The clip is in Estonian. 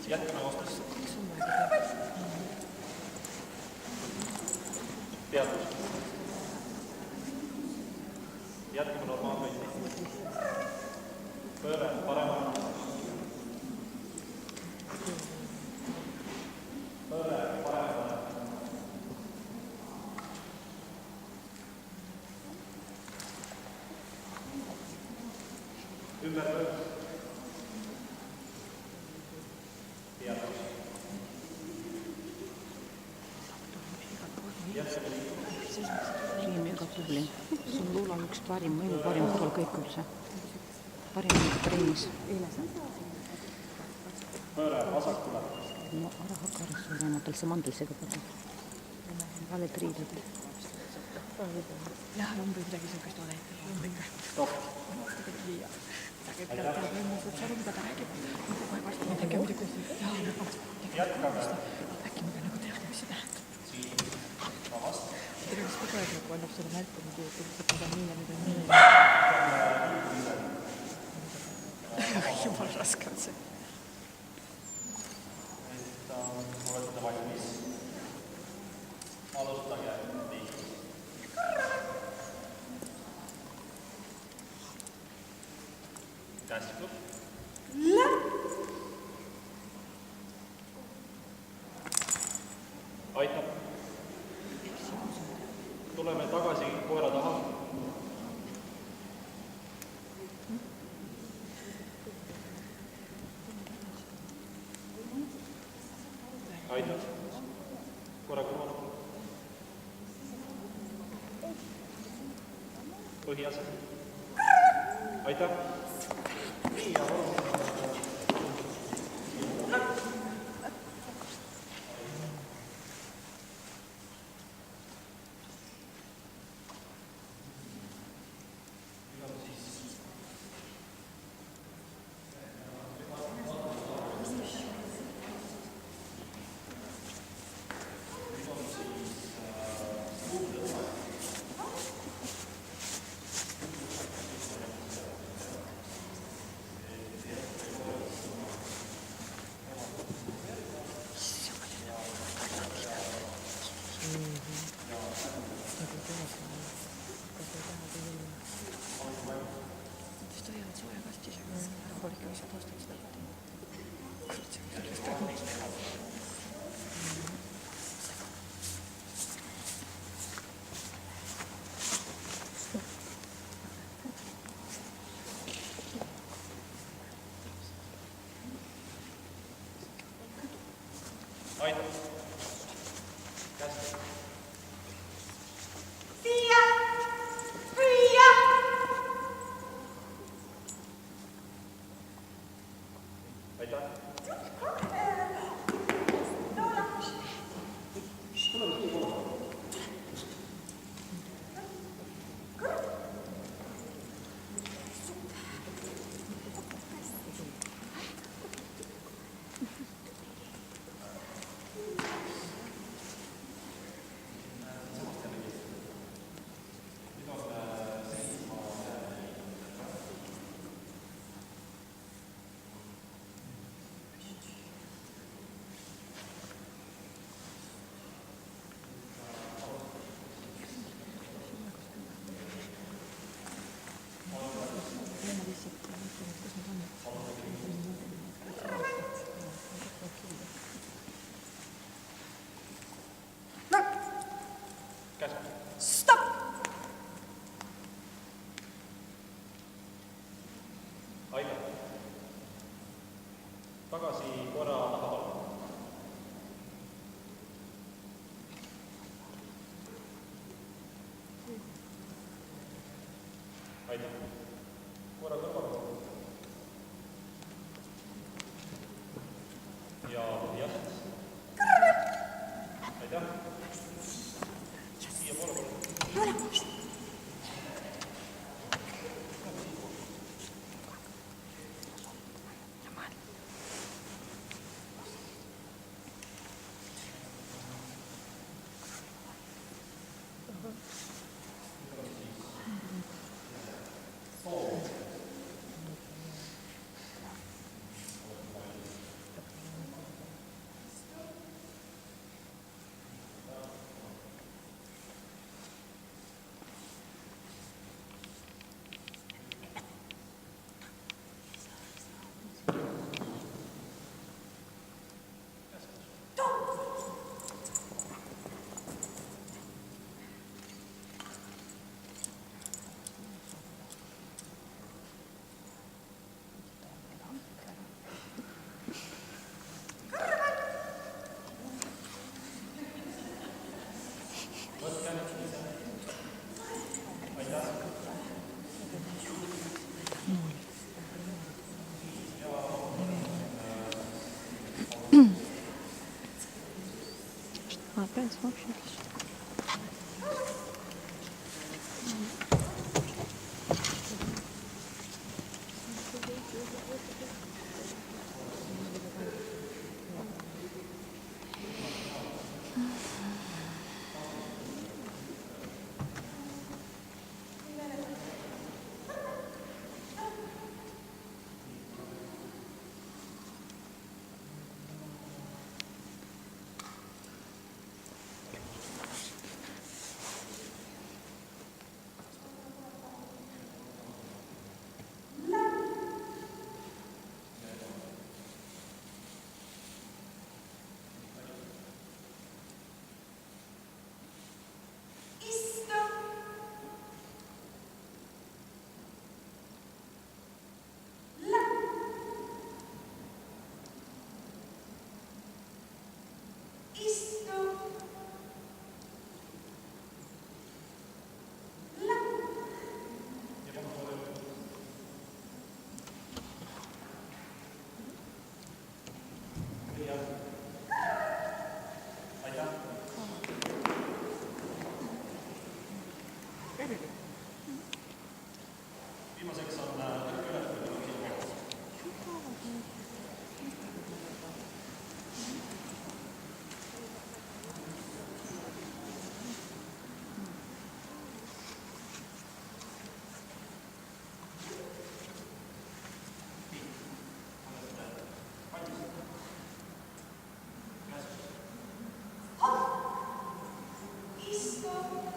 Jätkame vastus. Teadus. Jätkame normaalkõndi. Pööre paremale. Pööre paremale. Ümber pööre. Mega tubli. See on Luula üks parim, minu parim kõrval kõik üldse. Parim trennis. Pööre vasakule. No ära hakka arvesse olema, tal see mandelsega pole. Valed riided. Jah, umbes midagi sellist ole. Stopp. Jätkame. Äkki ma ka nagu tean, mis see tähendab. Tegelikult kogu aeg nagu annab selle märkama, et mida nii ja mida nii. Jumal raske on see. Olete valmis. Alustage liiklust. Käsklub. Aitab. Tuleme tagasi koera taha. Aitab. Koera kõrval. Põhiase. Aitab. Nii ja aitab. Käsklub. Siia! Hüüa! Aitäh. Stop! Aitab. Tagasi koera taha palun. Aitab. Koera kõrval. Ja põhjast. Aitäh. Siia poole palun. Опять вообще. Viimaseks on ületamine siin kohas. Istu.